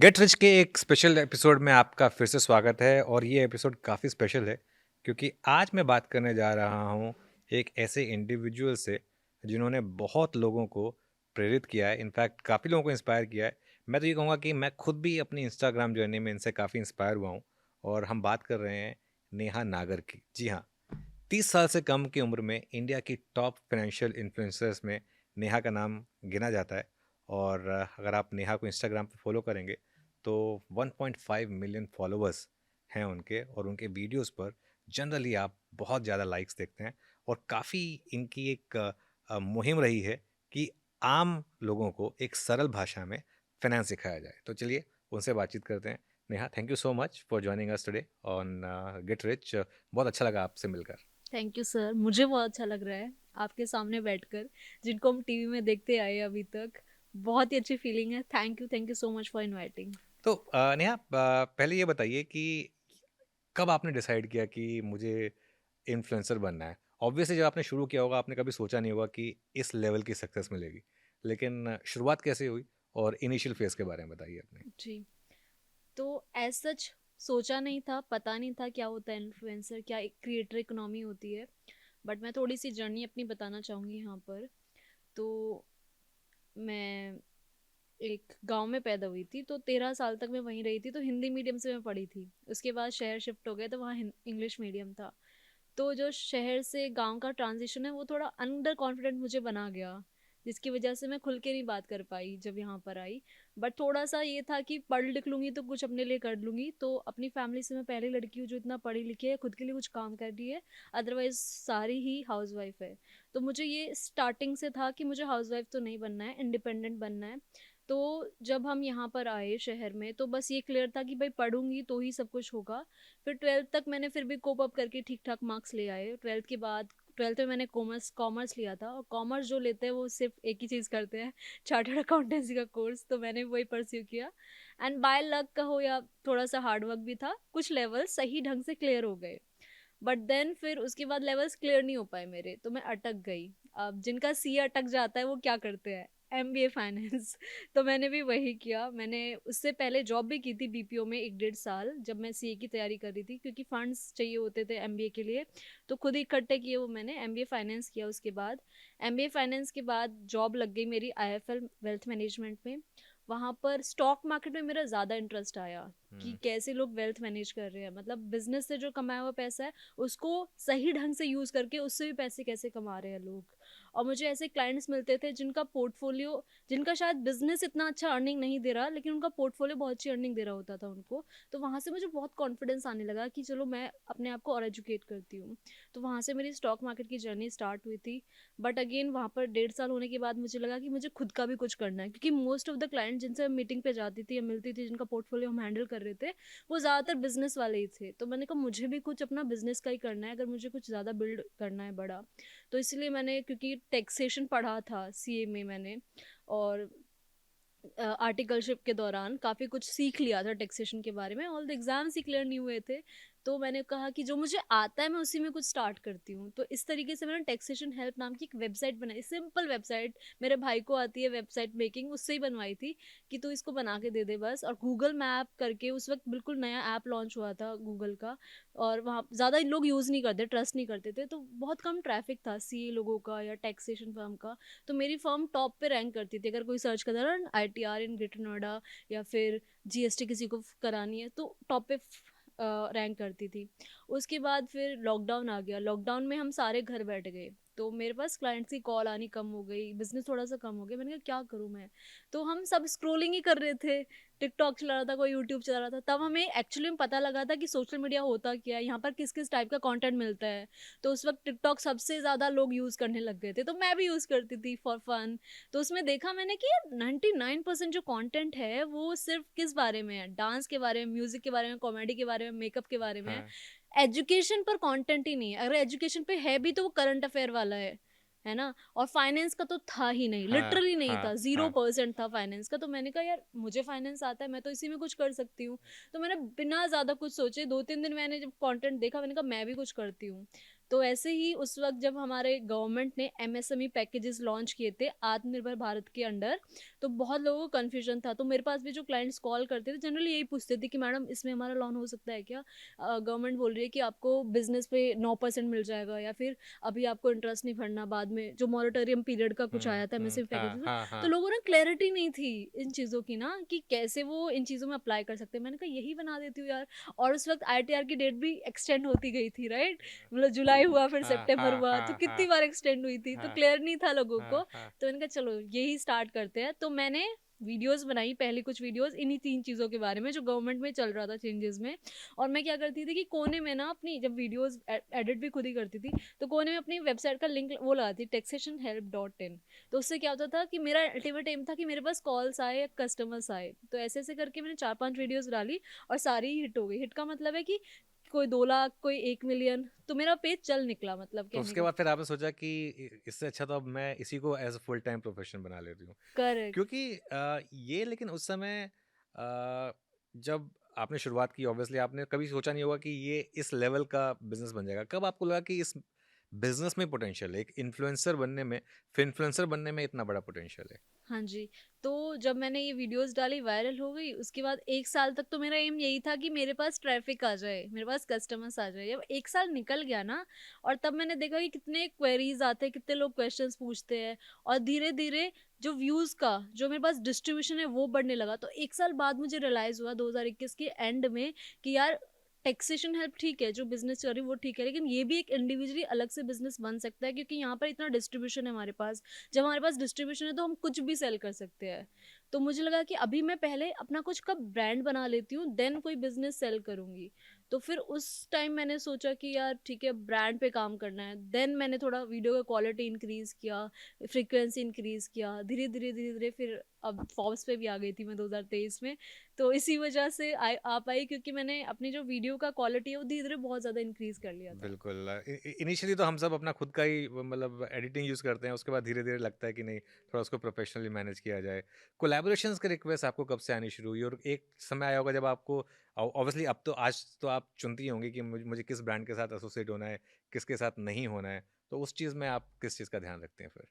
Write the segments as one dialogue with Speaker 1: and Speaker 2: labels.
Speaker 1: Get rich के एक special episode में आपका फिर से स्वागत है और ये एपिसोड काफ़ी स्पेशल है क्योंकि आज मैं बात करने जा रहा हूँ एक ऐसे इंडिविजुअल से जिन्होंने बहुत लोगों को प्रेरित किया है, इनफैक्ट काफ़ी लोगों को इंस्पायर किया है। मैं तो ये कहूँगा कि मैं खुद भी अपनी इंस्टाग्राम जर्नी में इनसे काफ़ी इंस्पायर हुआ हूँ और हम बात कर रहे हैं नेहा नागर की। जी हाँ, 30 साल से कम की उम्र में इंडिया की टॉप फाइनेंशियल इन्फ्लुएंसर्स में नेहा का नाम गिना जाता है। और अगर आप नेहा को इंस्टाग्राम पे फॉलो करेंगे तो 1.5 मिलियन फॉलोअर्स हैं उनके, और उनके वीडियोस पर जनरली आप बहुत ज़्यादा लाइक्स देखते हैं। और काफ़ी इनकी एक मुहिम रही है कि आम लोगों को एक सरल भाषा में फाइनेंस सिखाया जाए। तो चलिए उनसे बातचीत करते हैं। Neha, thank you so much for joining us today on get rich. बहुत अच्छा लगा आपसे मिलकर।
Speaker 2: थैंक यू सर, मुझे बहुत अच्छा लग रहा है आपके सामने बैठकर, जिनको हम टीवी में देखते आए हैं अभी तक। बहुत ही अच्छी फीलिंग है। Thank you so much for inviting.
Speaker 1: तो नेहा, पहले ये बताइए कि कब आपने डिसाइड किया कि मुझे इन्फ्लुएंसर बनना है? ऑब्वियसली जब आपने शुरू किया होगा आपने कभी सोचा नहीं होगा कि इस लेवल की सक्सेस मिलेगी। लेकिन शुरुआत कैसे हुई और इनिशियल फेज के बारे में बताइए अपने।
Speaker 2: जी, तो एज सच सोचा नहीं था, पता नहीं था क्या होता है इन्फ्लुएंसर, क्या एक क्रिएटर इकोनॉमी होती है। बट मैं थोड़ी सी जर्नी अपनी बताना चाहूँगी यहाँ पर। तो मैं एक गांव में पैदा हुई थी, तो 13 साल तक मैं वहीं रही थी। तो हिंदी मीडियम से मैं पढ़ी थी। उसके बाद शहर शिफ्ट हो गए तो वहाँ इंग्लिश मीडियम था। तो जो शहर से गांव का ट्रांजिशन है वो थोड़ा अंडर कॉन्फिडेंट मुझे बना गया, जिसकी वजह से मैं खुल के नहीं बात कर पाई जब यहाँ पर आई। बट थोड़ा सा ये था कि पढ़ लिख लूंगी तो कुछ अपने लिए कर लूंगी। तो अपनी फैमिली से मैं पहली लड़की हूँ जो इतना पढ़ी लिखी है, खुद के लिए कुछ काम कर रही है। अदरवाइज सारी ही हाउस वाइफ है। तो मुझे ये स्टार्टिंग से था कि मुझे हाउस वाइफ तो नहीं बनना है, इंडिपेंडेंट बनना है। तो जब हम यहाँ पर आए शहर में तो बस ये क्लियर था कि भाई पढ़ूंगी तो ही सब कुछ होगा। फिर 12th तक मैंने फिर भी कोप अप करके ठीक ठाक मार्क्स ले आए। 12th के बाद 12th में मैंने कॉमर्स कॉमर्स लिया था, और कॉमर्स जो लेते हैं वो सिर्फ एक ही चीज़ करते हैं, चार्टर्ड अकाउंटेंसी का कोर्स। तो मैंने वही परस्यू किया। एंड बाय लक कहो या थोड़ा सा हार्ड वर्क भी था, कुछ लेवल सही ढंग से क्लियर हो गए। बट देन फिर उसके बाद लेवल्स क्लियर नहीं हो पाए मेरे, तो मैं अटक गई। अब जिनका सी अटक जाता है वो क्या करते हैं, एमबीए फाइनेंस। तो मैंने भी वही किया। मैंने उससे पहले जॉब भी की थी बीपीओ में 1 डेढ़ साल, जब मैं सीए की तैयारी कर रही थी, क्योंकि फंड्स चाहिए होते थे एमबीए के लिए। तो खुद ही इकट्ठे किए वो मैंने, एमबीए फाइनेंस किया उसके बाद। एमबीए फाइनेंस के बाद जॉब लग गई मेरी आईएफएल वेल्थ मैनेजमेंट में। वहाँ पर स्टॉक मार्केट में मेरा ज़्यादा इंटरेस्ट आया कि
Speaker 1: हम्म।
Speaker 2: कैसे लोग वेल्थ मैनेज कर रहे हैं, मतलब बिजनेस से जो कमाया हुआ पैसा है उसको सही ढंग से यूज करके उससे भी पैसे कैसे कमा रहे हैं लोग। और मुझे ऐसे क्लाइंट्स मिलते थे जिनका पोर्टफोलियो, जिनका शायद बिजनेस इतना अच्छा अर्निंग नहीं दे रहा लेकिन उनका पोर्टफोलियो बहुत अच्छी अर्निंग दे रहा होता था उनको। तो वहां से मुझे बहुत कॉन्फिडेंस आने लगा कि चलो मैं अपने आप को और एजुकेट करती हूँ। तो वहां से मेरी स्टॉक मार्केट की जर्नी स्टार्ट हुई थी। बट अगेन वहां पर 1.5 साल होने के बाद मुझे लगा कि मुझे खुद का भी कुछ करना है, क्योंकि मोस्ट ऑफ द क्लाइंट जिनसे मैं मीटिंग पे जाती थी या मिलती थी, जिनका पोर्टफोलियो हम हैंडल कर रहे थे, वो ज़्यादातर बिजनेस वाले ही थे। तो मैंने कहा मुझे भी कुछ अपना बिजनेस का ही करना है, अगर मुझे कुछ ज़्यादा बिल्ड करना है बड़ा। तो इसलिए मैंने, क्योंकि टैक्सेशन पढ़ा था सीए में मैंने, और आर्टिकलशिप के दौरान काफ़ी कुछ सीख लिया था टैक्सेशन के बारे में। All the exams he clear नहीं हुए थे। तो मैंने कहा कि जो मुझे आता है मैं उसी में कुछ स्टार्ट करती हूँ। तो इस तरीके से मैंने टैक्सेशन हेल्प नाम की एक वेबसाइट बनाई, सिंपल वेबसाइट। मेरे भाई को आती है वेबसाइट मेकिंग, उससे ही बनवाई थी कि तू इसको बना के दे दे बस। और गूगल मैप करके, उस वक्त बिल्कुल नया ऐप लॉन्च हुआ था गूगल का, और वहाँ ज़्यादा लोग यूज़ नहीं करते, ट्रस्ट नहीं करते थे, तो बहुत कम ट्रैफिक था सीए लोगों का या टैक्सेशन फर्म का। तो मेरी फर्म टॉप पे रैंक करती थी। अगर कोई सर्च करता था ना, आईटीआर इन ग्रेटर नोएडा, या फिर जीएसटी किसी को करानी है, तो टॉप पे रैंक करती थी। उसके बाद फिर लॉकडाउन आ गया। लॉकडाउन में हम सारे घर बैठ गए, तो मेरे पास क्लाइंट्स की कॉल आनी कम हो गई, बिजनेस थोड़ा सा कम हो गया। मैंने कहा क्या करूँ मैं। तो हम सब स्क्रोलिंग ही कर रहे थे, टिकटॉक चला रहा था, कोई यूट्यूब चला रहा था। तब हमें एक्चुअली में पता लगा था कि सोशल मीडिया होता क्या है, यहाँ पर किस किस टाइप का कंटेंट मिलता है। तो उस वक्त टिकटॉक सबसे ज़्यादा लोग यूज़ करने लग गए थे, तो मैं भी यूज़ करती थी फॉर फन। तो उसमें देखा मैंने कि 99% जो कंटेंट है वो सिर्फ किस बारे में है, डांस के बारे में, म्यूजिक के बारे में, कॉमेडी के बारे में, मेकअप के बारे में है।
Speaker 1: हाँ।
Speaker 2: एजुकेशन पर कंटेंट ही नहीं है। अगर एजुकेशन पे है भी तो वो करंट अफेयर वाला है ना। और फाइनेंस का तो था ही नहीं,
Speaker 1: हाँ।
Speaker 2: लिटरली नहीं
Speaker 1: हाँ।
Speaker 2: था, 0%
Speaker 1: हाँ।
Speaker 2: था फाइनेंस का। तो मैंने कहा यार मुझे फाइनेंस आता है, मैं तो इसी में कुछ कर सकती हूँ। तो मैंने बिना ज़्यादा कुछ सोचे 2-3 दिन मैंने जब कंटेंट देखा, मैंने कहा मैं भी कुछ करती हूँ। तो ऐसे ही उस वक़्त जब हमारे गवर्नमेंट ने एमएसएमई पैकेजेस लॉन्च किए थे आत्मनिर्भर भारत के अंडर, तो बहुत लोगों को कन्फ्यूजन था। तो मेरे पास भी जो क्लाइंट्स कॉल करते थे जनरली यही पूछते थे कि मैडम इसमें हमारा लोन हो सकता है क्या? गवर्नमेंट बोल रही है कि आपको बिज़नेस पे 9% मिल जाएगा, या फिर अभी आपको इंटरेस्ट नहीं भरना, बाद में जो मॉरेटोरियम पीरियड का कुछ आया था एमएसएमई
Speaker 1: हाँ,
Speaker 2: पैकेजेस में।
Speaker 1: हाँ,
Speaker 2: तो
Speaker 1: हाँ।
Speaker 2: लोगों ने क्लैरिटी नहीं थी इन चीज़ों की ना, कि कैसे वो इन चीज़ों में अप्लाई कर सकते हैं। मैंने कहा यही बना देती हूँ यार। और उस वक़्त आईटीआर की डेट भी एक्सटेंड होती गई थी, राइट? मतलब जुलाई हुआ, फिर
Speaker 1: हाँ,
Speaker 2: सितंबर
Speaker 1: हाँ,
Speaker 2: हुआ, तो
Speaker 1: हाँ,
Speaker 2: कितनी
Speaker 1: हाँ,
Speaker 2: बार एक्सटेंड हुई थी, तो
Speaker 1: हाँ,
Speaker 2: क्लियर नहीं था लोगों
Speaker 1: हाँ,
Speaker 2: को।
Speaker 1: हाँ।
Speaker 2: तो मैंने कहा चलो यही स्टार्ट करते हैं। तो मैंने वीडियोज़ बनाई, पहली कुछ वीडियोज़ इन्हीं 3 चीज़ों के बारे में जो गवर्नमेंट में चल रहा था चेंजेज़ में। और मैं क्या करती थी कि कोने में ना अपनी जब वीडियोज़ एडिट भी खुद ही करती थी, तो कोने में अपनी वेबसाइट का लिंक वो लगाती थी, taxationhelp.in। तो उससे क्या होता था कि मेरा अल्टीमेट एम था कि मेरे पास कॉल्स आए या कस्टमर्स आए। तो ऐसे-ऐसे करके मैंने 4-5 वीडियोज़ डाली और सारी ही हिट हो गई। हिट का मतलब है कि कोई 2 लाख, कोई 1 मिलियन, तो मेरा पेज चल निकला, मतलब
Speaker 1: तो
Speaker 2: कहने
Speaker 1: उसके
Speaker 2: का।
Speaker 1: बाद फिर आपने सोचा कि इससे अच्छा तो अब मैं इसी को as a full time profession बना लेती हूँ।
Speaker 2: करेक्ट।
Speaker 1: क्योंकि ये लेकिन उस समय जब आपने शुरुआत की ऑब्वियसली आपने कभी सोचा नहीं होगा कि ये इस लेवल का बिज़नेस बन जाएगा। कब आपको लगा कि इस बिज़नेस में पोटेंशियल है? एक इन्फ्लुएंसर बनने में, फिनफ्लुएंसर बनने में इतना बड़ा पोटेंशियल है?
Speaker 2: हाँ जी, तो जब मैंने ये वीडियोज़ डाली वायरल हो गई, उसके बाद 1 साल तक तो मेरा एम यही था कि मेरे पास ट्रैफ़िक आ जाए, मेरे पास कस्टमर्स आ जाए। जब 1 साल निकल गया ना, और तब मैंने देखा कि कितने क्वेरीज़ आते हैं, कितने लोग क्वेश्चंस पूछते हैं, और धीरे-धीरे जो व्यूज़ का जो मेरे पास डिस्ट्रीब्यूशन है वो बढ़ने लगा। तो 1 साल बाद मुझे रियलाइज़ हुआ 2021 के एंड में कि यार टैक्सेशन हेल्प ठीक है, जो बिज़नेस कर रही हूँ वो ठीक है, लेकिन ये भी एक इंडिविजुअली अलग से बिज़नेस बन सकता है, क्योंकि यहाँ पर इतना डिस्ट्रीब्यूशन है हमारे पास। जब हमारे पास डिस्ट्रीब्यूशन है तो हम कुछ भी सेल कर सकते हैं। तो मुझे लगा कि अभी मैं पहले अपना कुछ का ब्रांड बना लेती हूँ, देन कोई बिज़नेस सेल करूँगी। तो फिर उस टाइम मैंने सोचा कि यार ठीक है, ब्रांड पे काम करना है। देन मैंने थोड़ा वीडियो का क्वालिटी इंक्रीज़ किया, फ्रीक्वेंसी इंक्रीज़ किया। धीरे-धीरे फिर अब फॉर्ब्स पे भी आ गई थी मैं 2023 में। तो इसी वजह से आ पाई, क्योंकि मैंने अपनी जो वीडियो का क्वालिटी है वो धीरे-धीरे बहुत ज़्यादा इंक्रीज़ कर लिया था।
Speaker 1: बिल्कुल। इनिशियली तो हम सब अपना खुद का ही मतलब एडिटिंग यूज़ करते हैं, उसके बाद धीरे-धीरे लगता है कि नहीं, थोड़ा उसको प्रोफ़ेशनली मैनेज किया जाए। कोलैबोरेशंस की रिक्वेस्ट आपको कब से आनी शुरू हुई? और एक समय आया होगा जब आपको ऑब्वियसली अब तो आज तो आप चुनती होंगी कि मुझे किस ब्रांड के साथ एसोसिएट होना है, किसके साथ नहीं होना है। तो उस चीज़ में आप किस चीज़ का ध्यान रखते हैं फिर?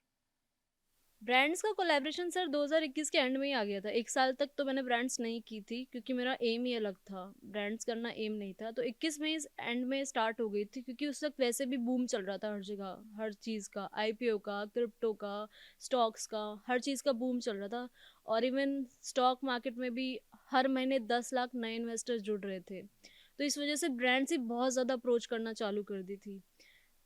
Speaker 2: ब्रांड्स का कोलैबोरेशन सर 2021 के एंड में ही आ गया था। 1 साल तक तो मैंने ब्रांड्स नहीं की थी, क्योंकि मेरा एम ही अलग था। ब्रांड्स करना एम नहीं था। तो 21 में इस एंड में स्टार्ट हो गई थी, क्योंकि उस वक़्त वैसे भी बूम चल रहा था हर जगह, हर चीज़ का, आईपीओ का, क्रिप्टो का, स्टॉक्स का, हर चीज़ का बूम चल रहा था। और इवन स्टॉक मार्केट में भी हर महीने 10 लाख नए इन्वेस्टर्स जुड़ रहे थे। तो इस वज़ह से ब्रांड्स ही बहुत ज़्यादा अप्रोच करना चालू कर दी थी।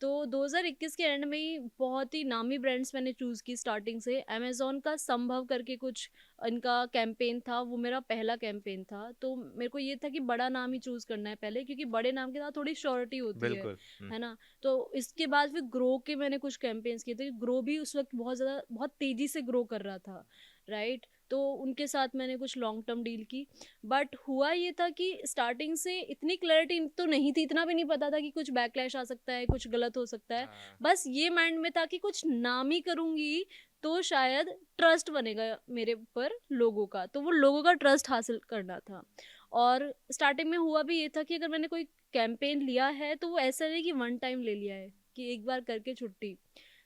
Speaker 2: तो 2021 के एंड में ही बहुत ही नामी ब्रांड्स मैंने चूज़ की स्टार्टिंग से। अमेज़न का संभव करके कुछ इनका कैंपेन था, वो मेरा पहला कैंपेन था। तो मेरे को ये था कि बड़ा नाम ही चूज़ करना है पहले, क्योंकि बड़े नाम के साथ थोड़ी श्योरिटी होती
Speaker 1: बिल्कुल। हुँ।
Speaker 2: है ना? तो इसके बाद फिर ग्रो के मैंने कुछ कैंपेन्स किए थे। ग्रो भी उस वक़्त बहुत तेज़ी से ग्रो कर रहा था, राइट? तो उनके साथ मैंने कुछ लॉन्ग टर्म डील की। बट हुआ ये था कि स्टार्टिंग से इतनी क्लैरिटी तो नहीं थी, इतना भी नहीं पता था कि कुछ बैकलैश आ सकता है, कुछ गलत हो सकता है।
Speaker 1: हाँ।
Speaker 2: बस ये माइंड में था कि कुछ नाम ही करूँगी तो शायद ट्रस्ट बनेगा मेरे ऊपर लोगों का, तो वो लोगों का ट्रस्ट हासिल करना था। और स्टार्टिंग में हुआ भी ये था कि अगर मैंने कोई कैंपेन लिया है तो वो ऐसा नहीं कि वन टाइम ले लिया है, कि एक बार करके छुट्टी।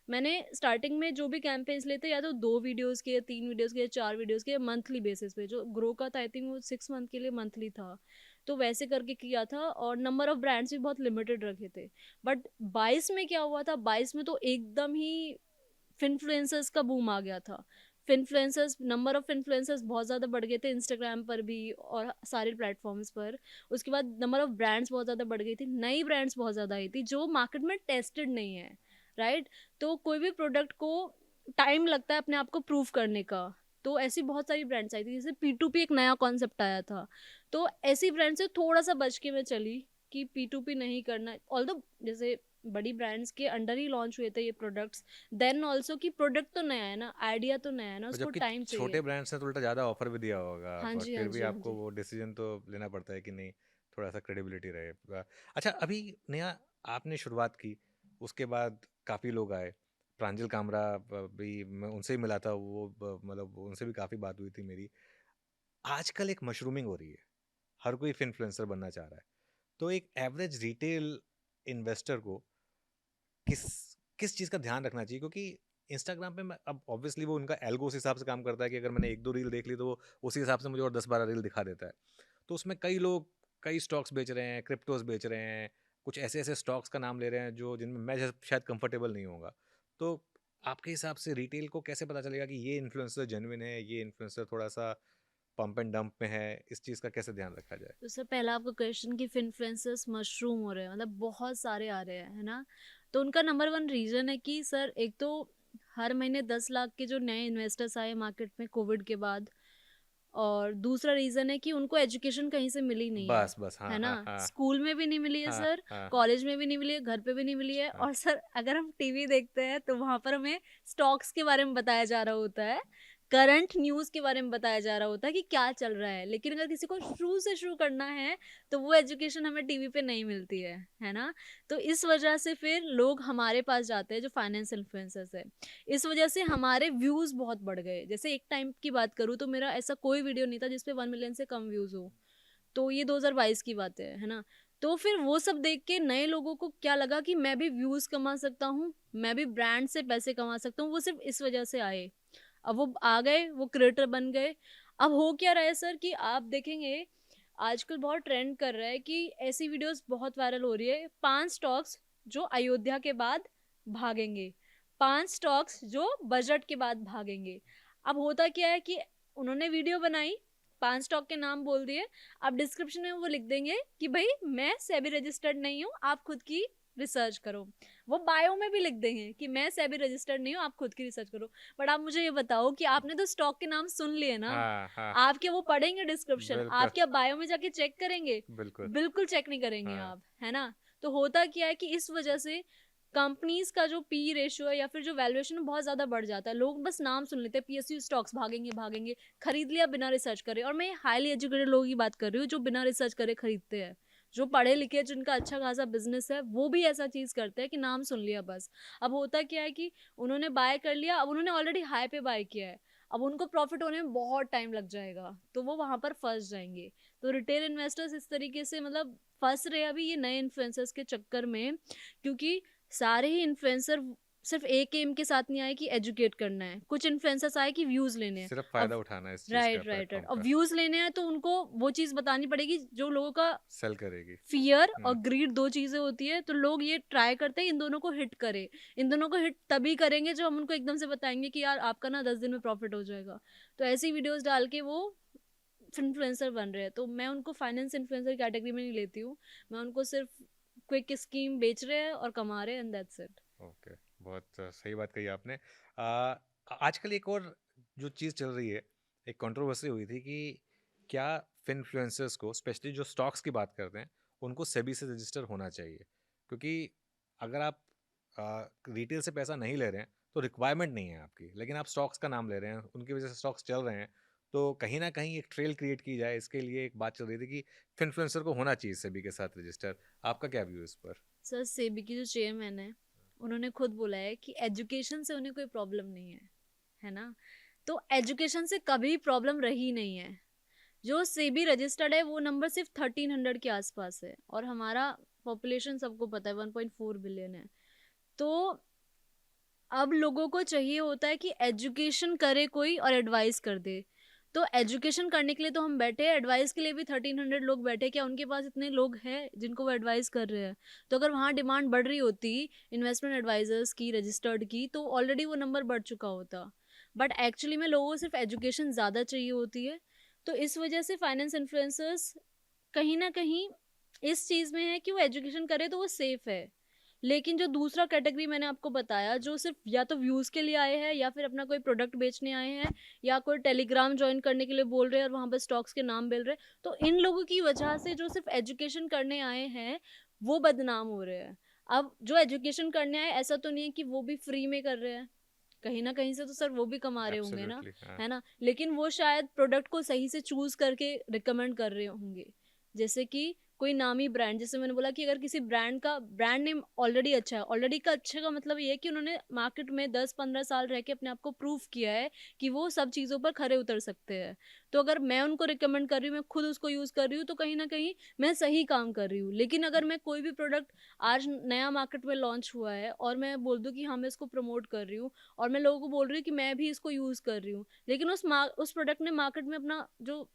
Speaker 2: मैंने स्टार्टिंग में जो भी कैंपेन्स लेते या तो 2 वीडियोज़ के या 3 वीडियोज़ के या 4 वीडियोज़ के, या मंथली बेसिस पे। जो ग्रो का था आई थिंक वो 6 मंथ के लिए मंथली था। तो वैसे करके किया था, और नंबर ऑफ ब्रांड्स भी बहुत लिमिटेड रखे थे। बट 22 में क्या हुआ था, 22 में तो एकदम ही फिन्फ्लुएंसर्स का बूम आ गया था। फिन्फ्लुएंसर्स, नंबर ऑफ इन्फ्लुएंसर्स बहुत ज़्यादा बढ़ गए थे इंस्टाग्राम पर भी और सारे प्लेटफ़ॉर्म्स पर। उसके बाद नंबर ऑफ ब्रांड्स बहुत ज़्यादा बढ़ गई थी, नई ब्रांड्स बहुत ज़्यादा आई थी जो मार्केट में टेस्टेड नहीं है, राइट? तो कोई भी प्रोडक्ट को टाइम लगता है अपने आप को प्रूव करने का। तो ऐसी बहुत सारी ब्रांड्स आई थी, जैसे पी2पी एक नया कॉन्सेप्ट आया था। तो ऐसी ब्रांड से थोड़ा-सा बच के मैं चली कि पी2पी नहीं करना। ऑल्दो जैसे बड़ी ब्रांड्स के अंडर ही लॉन्च हुए थे ये प्रोडक्ट्स, देन ऑल्सो कि प्रोडक्ट तो नया है ना, आइडिया तो नया है ना,
Speaker 1: और
Speaker 2: उसको
Speaker 1: जबकि
Speaker 2: टाइम
Speaker 1: छोटे
Speaker 2: चाहिए।
Speaker 1: ब्रांड्स ने तो उल्टा ज़्यादा ऑफ़र भी दिया होगा,
Speaker 2: हाँ
Speaker 1: बट
Speaker 2: जी, हाँ
Speaker 1: फिर भी
Speaker 2: जी, हाँ
Speaker 1: आपको
Speaker 2: जी।
Speaker 1: वो डिसीज़न तो लेना पड़ता है कि नहीं, थोड़ा-सा क्रेडिबिलिटी रहे। अच्छा अभी नेहा आपने शुरुआत की, उसके बाद काफ़ी लोग आए। प्रांजल कामरा भी मैं उनसे ही मिला था, वो मतलब उनसे भी काफ़ी बात हुई थी मेरी। आजकल एक मशरूमिंग हो रही है, हर कोई इन्फ्लुएंसर बनना चाह रहा है। तो एक एवरेज रिटेल इन्वेस्टर को किस किस चीज़ का ध्यान रखना चाहिए? क्योंकि इंस्टाग्राम पे मैं अब ऑब्वियसली वो उनका एल्गो उस हिसाब से काम करता है कि अगर मैंने 1-2 रील देख ली तो वो उसी हिसाब से मुझे और 10-12 रील दिखा देता है। तो उसमें कई लोग कई स्टॉक्स बेच रहे हैं, क्रिप्टोज़ बेच रहे हैं, कुछ ऐसे-ऐसे स्टॉक्स का नाम ले रहे हैं जो जिनमें मैं शायद कंफर्टेबल नहीं होऊँगा। तो आपके हिसाब से रिटेल को कैसे पता चलेगा कि ये इन्फ्लुएंसर जेन्युइन है, ये इन्फ्लुएंसर थोड़ा-सा पंप एंड डंप में है? इस चीज़ का कैसे ध्यान रखा जाए?
Speaker 2: तो सर पहला आपका क्वेश्चन कि इन्फ्लुएंसर्स मशरूम हो रहे हैं, मतलब बहुत सारे आ रहे हैं, है ना? तो उनका नंबर वन रीजन है कि सर एक तो हर महीने 10 लाख के जो नए इन्वेस्टर्स आए मार्केट में कोविड के बाद, और दूसरा रीजन है कि उनको एजुकेशन कहीं से मिली नहीं
Speaker 1: बस, बस।
Speaker 2: है
Speaker 1: हाँ,
Speaker 2: ना?
Speaker 1: हाँ, हाँ।
Speaker 2: स्कूल में भी नहीं मिली है
Speaker 1: हाँ,
Speaker 2: सर,
Speaker 1: हाँ,
Speaker 2: कॉलेज में भी नहीं मिली है, घर पे भी नहीं मिली है,
Speaker 1: हाँ।
Speaker 2: और सर अगर हम टीवी देखते हैं तो वहां पर हमें स्टॉक्स के बारे में बताया जा रहा होता है, करंट न्यूज के बारे में बताया जा रहा होता है कि क्या चल रहा है, लेकिन अगर किसी को शुरू से शुरू करना है तो वो एजुकेशन हमें टीवी पे नहीं मिलती है ना? तो इस वजह से फिर लोग हमारे पास जाते हैं जो फाइनेंस इन्फ्लुएंसर्स है। इस वजह से हमारे व्यूज बहुत बढ़ गए। जैसे एक टाइम की बात करूँ तो मेरा ऐसा कोई वीडियो नहीं था जिसपे 1 मिलियन से कम व्यूज हो। तो ये 2022 की बात है ना? तो फिर वो सब देख के नए लोगों को क्या लगा कि मैं भी व्यूज कमा सकता हूँ, मैं भी ब्रांड से पैसे कमा सकता हूँ, वो सिर्फ इस वजह से आए। अब वो आ गए, वो क्रिएटर बन गए। अब हो क्या रहा है सर कि आप देखेंगे आजकल बहुत ट्रेंड कर रहा है कि ऐसी वीडियोस बहुत वायरल हो रही है, 5 स्टॉक्स जो अयोध्या के बाद भागेंगे, 5 स्टॉक्स जो बजट के बाद भागेंगे। अब होता क्या है कि उन्होंने वीडियो बनाई, 5 स्टॉक के नाम बोल दिए, अब डिस्क्रिप्शन में वो लिख देंगे कि भाई मैं सेबी रजिस्टर्ड नहीं हूँ, आप खुद की रिसर्च करो। वो बायो में भी लिख देंगे कि मैं सेबी रजिस्टर्ड नहीं हूँ, आप खुद की रिसर्च करो। बट आप मुझे ये बताओ कि आपने तो स्टॉक के नाम सुन लिए ना,
Speaker 1: हाँ, हाँ।
Speaker 2: आप क्या वो पढ़ेंगे डिस्क्रिप्शन?
Speaker 1: बिल्कुल,
Speaker 2: आप क्या बायो में जाके चेक करेंगे?
Speaker 1: बिल्कुल।
Speaker 2: बिल्कुल चेक नहीं करेंगे
Speaker 1: हाँ।
Speaker 2: आप, है ना? तो होता क्या है कि इस वजह से कंपनीज का जो पी रेशियो है या फिर जो वैल्यूएशन है बहुत ज्यादा बढ़ जाता है। लोग बस नाम सुन लेते हैं, पीएसयू स्टॉक्स भागेंगे भागेंगे, खरीद लिया बिना रिसर्च करे। और मैं हाईली एजुकेटेड लोगों की बात कर रही हूँ जो बिना रिसर्च करे खरीदते हैं, जो पढ़े लिखे, जिनका अच्छा खासा बिजनेस है, वो भी ऐसा चीज करते हैं कि नाम सुन लिया बस। अब होता क्या है कि उन्होंने बाय कर लिया, अब उन्होंने ऑलरेडी हाई पे बाय किया है, अब उनको प्रॉफिट होने में बहुत टाइम लग जाएगा, तो वो वहां पर फंस जाएंगे। तो रिटेल इन्वेस्टर्स इस तरीके से मतलब फंस रहे हैं अभी ये नए इन्फ्लुएंसर्स के चक्कर में, क्योंकि सारे ही इन्फ्लुएंसर सिर्फ एक एम के साथ नहीं आए कि एजुकेट करना है, कुछ इन्फ्लुएंसर्स आए कि व्यूज लेने हैं।
Speaker 1: सिर्फ
Speaker 2: अब
Speaker 1: फ़ायदा उठाना है इस चीज़ का,
Speaker 2: राइट राइट राइट,
Speaker 1: प्लेटफ़ॉर्म
Speaker 2: अब
Speaker 1: का।
Speaker 2: व्यूज लेने हैं तो उनको वो चीज बतानी पड़ेगी जो लोगों का
Speaker 1: सेल करेगी।
Speaker 2: फियर और
Speaker 1: हुँ।
Speaker 2: ग्रीड, दो चीजें होती है। तो लोग ये ट्राई करते हैं इन दोनों को हिट करे। इन दोनों को हिट तभी करेंगे जो हम उनको एकदम से बताएंगे कि यार आपका ना 10 दिन में प्रॉफिट हो जाएगा। तो ऐसी वीडियोस डाल के वो इन्फ्लुएंसर बन रहे हैं। तो मैं उनको फाइनेंस इन्फ्लुएंसर कैटेगरी में नहीं लेती हूँ, मैं उनको सिर्फ क्विक स्कीम बेच रहे हैं और कमा रहे हैं, एंड दैट्स इट।
Speaker 1: ओके, बहुत सही बात कही आपने। आजकल एक और जो चीज़ चल रही है, एक कंट्रोवर्सी हुई थी कि क्या इन्फ्लुएंसर्स को, स्पेशली जो स्टॉक्स की बात करते हैं, उनको सेबी से रजिस्टर होना चाहिए? क्योंकि अगर आप रिटेल से पैसा नहीं ले रहे हैं तो रिक्वायरमेंट नहीं है आपकी, लेकिन आप स्टॉक्स का नाम ले रहे हैं, उनकी वजह से स्टॉक्स चल रहे हैं, तो कहीं ना कहीं एक ट्रेल क्रिएट की जाए, इसके लिए एक बात चल रही थी कि इन्फ्लुएंसर को होना चाहिए सेबी के साथ रजिस्टर। आपका क्या व्यू है इस पर?
Speaker 2: सर सेबी की जो चेयरमैन है उन्होंने खुद बोला है कि एजुकेशन से उन्हें कोई प्रॉब्लम नहीं है ना? तो एजुकेशन से कभी प्रॉब्लम रही नहीं है। जो सेबी रजिस्टर्ड है वो नंबर सिर्फ 1300 के आसपास है, और हमारा पॉपुलेशन सबको पता है 1.4 बिलियन है। तो अब लोगों को चाहिए होता है कि एजुकेशन करे कोई और एडवाइस कर दे। तो एजुकेशन करने के लिए तो हम बैठे हैं, एडवाइस के लिए भी 1300 लोग बैठे। क्या उनके पास इतने लोग हैं जिनको वो एडवाइस कर रहे हैं? तो अगर वहाँ डिमांड बढ़ रही होती इन्वेस्टमेंट एडवाइजर्स की, रजिस्टर्ड की, तो ऑलरेडी वो नंबर बढ़ चुका होता। बट एक्चुअली में लोगों को सिर्फ एजुकेशन ज़्यादा चाहिए होती है। तो इस वजह से फाइनेंस इन्फ्लुएंसर्स कहीं ना कहीं इस चीज़ में है कि वो एजुकेशन करे तो वो सेफ है। लेकिन जो दूसरा कैटेगरी मैंने आपको बताया, जो सिर्फ या तो व्यूज के लिए आए हैं या फिर अपना कोई प्रोडक्ट बेचने आए हैं या कोई टेलीग्राम ज्वाइन करने के लिए बोल रहे हैं और वहां पर स्टॉक्स के नाम बोल रहे हैं, तो इन लोगों की वजह से जो सिर्फ एजुकेशन करने आए हैं वो बदनाम हो रहे हैं। अब जो एजुकेशन करने आए, ऐसा तो नहीं है कि वो भी फ्री में कर रहे हैं, कहीं ना कहीं से तो सर वो भी कमा रहे होंगे ना,
Speaker 1: एब्सोल्युटली, हाँ।
Speaker 2: है ना? लेकिन वो शायद प्रोडक्ट को सही से चूज करके रिकमेंड कर रहे होंगे। जैसे कि कोई नामी ब्रांड, जैसे मैंने बोला कि अगर किसी ब्रांड का ब्रांड नेम ऑलरेडी अच्छा है, ऑलरेडी का अच्छे का मतलब ये है कि उन्होंने मार्केट में 10-15 साल रह के अपने आप को प्रूव किया है कि वो सब चीज़ों पर खरे उतर सकते हैं। तो अगर मैं उनको रिकमेंड कर रही हूँ, मैं खुद उसको यूज़ कर रही हूँ, तो कहीं न कहीं मैं सही काम कर रही हूँ। लेकिन अगर मैं कोई भी प्रोडक्ट आज नया मार्केट में लॉन्च हुआ है और मैं बोल दूँ कि हाँ, मैं इसको प्रमोट कर रही हूँ और मैं लोगों को बोल रही हूँ कि मैं भी इसको यूज़ कर रही हूँ, लेकिन उस प्रोडक्ट ने मार्केट में अपना जो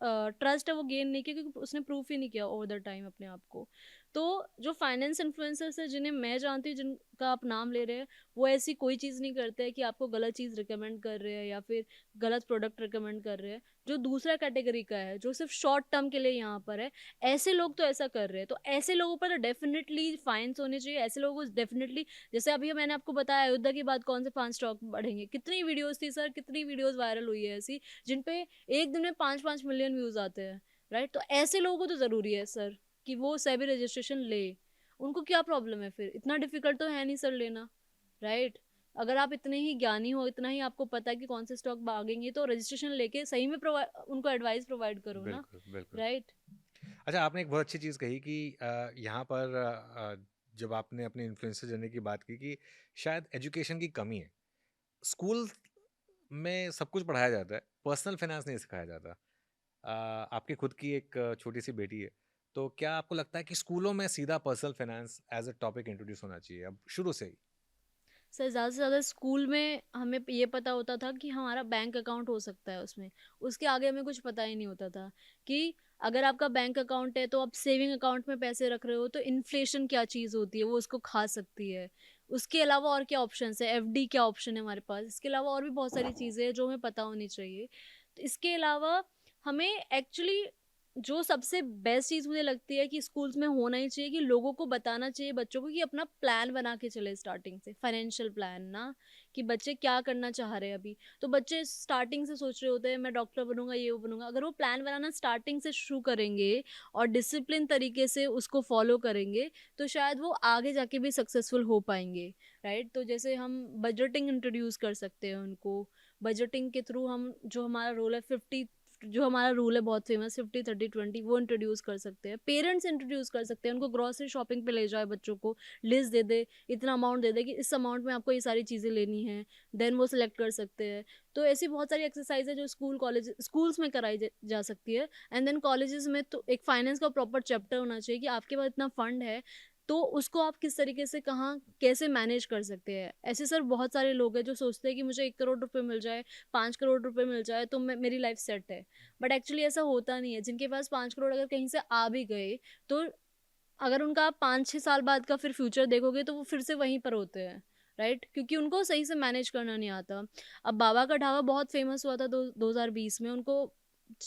Speaker 2: ट्रस्ट है वो गेन नहीं किया, क्योंकि उसने प्रूफ ही नहीं किया ओवर द टाइम अपने आप को। तो जो फाइनेंस इन्फ्लुएंसर्स है जिन्हें मैं जानती हूँ, जिनका आप नाम ले रहे हैं, वो ऐसी कोई चीज़ नहीं करते हैं कि आपको गलत चीज़ रिकमेंड कर रहे हैं या फिर गलत प्रोडक्ट रिकमेंड कर रहे हैं। जो दूसरा कैटेगरी का है, जो सिर्फ शॉर्ट टर्म के लिए यहाँ पर है, ऐसे लोग तो ऐसा कर रहे हैं। तो ऐसे लोगों पर तो डेफिनेटली फाइन्स होने चाहिए। ऐसे लोगों को डेफिनेटली, जैसे अभी मैंने आपको बताया अयोध्या की बात, कौन से 5 स्टॉक बढ़ेंगे, कितनी वीडियोस थी सर, कितनी वीडियोस वायरल हुई है ऐसी जिन पे एक दिन में 5-5 मिलियन व्यूज आते हैं, राइट? तो ऐसे लोगों को तो ज़रूरी है सर कि वो सेबी रजिस्ट्रेशन ले। उनको क्या प्रॉब्लम है फिर? इतना डिफिकल्ट तो है नहीं सर लेना, राइट? अगर आप इतने ही ज्ञानी हो, इतना ही आपको पता है कि कौन से स्टॉक भागेंगे, तो रजिस्ट्रेशन लेके सही में उनको एडवाइस प्रोवाइड करो ना,
Speaker 1: बिल्कुल, बिल्कुल।
Speaker 2: राइट?
Speaker 1: अच्छा, आपने एक बहुत अच्छी चीज़ कही कि यहाँ पर जब आपने अपने इन्फ्लुएंसर जर्नी की बात की कि शायद एजुकेशन की कमी है। स्कूल में सब कुछ पढ़ाया जाता है, पर्सनल फाइनेंस नहीं सिखाया जाता। आपकी खुद की एक छोटी-सी बेटी है, तो क्या आपको लगता है कि स्कूलों में सीधा personal finance as a topic introduce होना चाहिए अब शुरू से ही?
Speaker 2: सर ज़्यादा से ज़्यादा स्कूल में हमें ये पता होता था कि हमारा बैंक अकाउंट हो सकता है उसमें। उसके आगे हमें कुछ पता ही नहीं होता था कि अगर आपका बैंक अकाउंट है तो आप सेविंग अकाउंट में पैसे रख रहे हो, तो इन्फ्लेशन क्या चीज़ होती है, वो उसको खा सकती है। उसके अलावा और क्या ऑप्शंस है, एफडी क्या ऑप्शन है हमारे पास। इसके अलावा और भी बहुत सारी चीज़ें हैं जो हमें पता होनी चाहिए। तो इसके अलावा हमें एक्चुअली जो सबसे बेस्ट चीज़ मुझे लगती है कि स्कूल्स में होना ही चाहिए कि लोगों को बताना चाहिए बच्चों को कि अपना प्लान बना के चले स्टार्टिंग से, फाइनेंशियल प्लान ना, कि बच्चे क्या करना चाह रहे हैं अभी। तो बच्चे स्टार्टिंग से सोच रहे होते हैं मैं डॉक्टर बनूंगा, ये वो बनूंगा। अगर वो प्लान बनाना स्टार्टिंग से शुरू करेंगे और डिसिप्लिन तरीके से उसको फॉलो करेंगे, तो शायद वो आगे जाके भी सक्सेसफुल हो पाएंगे, राइट? तो जैसे हम बजटिंग इंट्रोड्यूस कर सकते हैं उनको। बजटिंग के थ्रू हम जो हमारा रोल है 50, जो हमारा रूल है बहुत फेमस 50-30-20, वो इंट्रोड्यूस कर सकते हैं। पेरेंट्स इंट्रोड्यूस कर सकते हैं, उनको ग्रॉसरी शॉपिंग पे ले जाए, बच्चों को लिस्ट दे दे, इतना अमाउंट दे दे कि इस अमाउंट में आपको ये सारी चीज़ें लेनी है, देन वो सिलेक्ट कर सकते हैं। तो ऐसी बहुत सारी एक्सरसाइज है जो स्कूल्स में कराई जा सकती है। एंड देन कॉलेजेस में तो एक फाइनेंस का प्रॉपर चैप्टर होना चाहिए कि आपके पास इतना फंड है, तो उसको आप किस तरीके से कहाँ कैसे मैनेज कर सकते हैं। ऐसे सर बहुत सारे लोग हैं जो सोचते हैं कि मुझे 1 करोड़ रुपए मिल जाए, 5 करोड़ रुपए मिल जाए तो मेरी लाइफ सेट है। बट एक्चुअली ऐसा होता नहीं है। जिनके पास 5 करोड़ अगर कहीं से आ भी गए, तो अगर उनका आप 5-6 साल बाद का फिर फ्यूचर देखोगे तो वो फिर से वहीं पर होते हैं, राइट? क्योंकि उनको सही से मैनेज करना नहीं आता। अब बाबा का ढाबा बहुत फेमस हुआ था 2020 में, उनको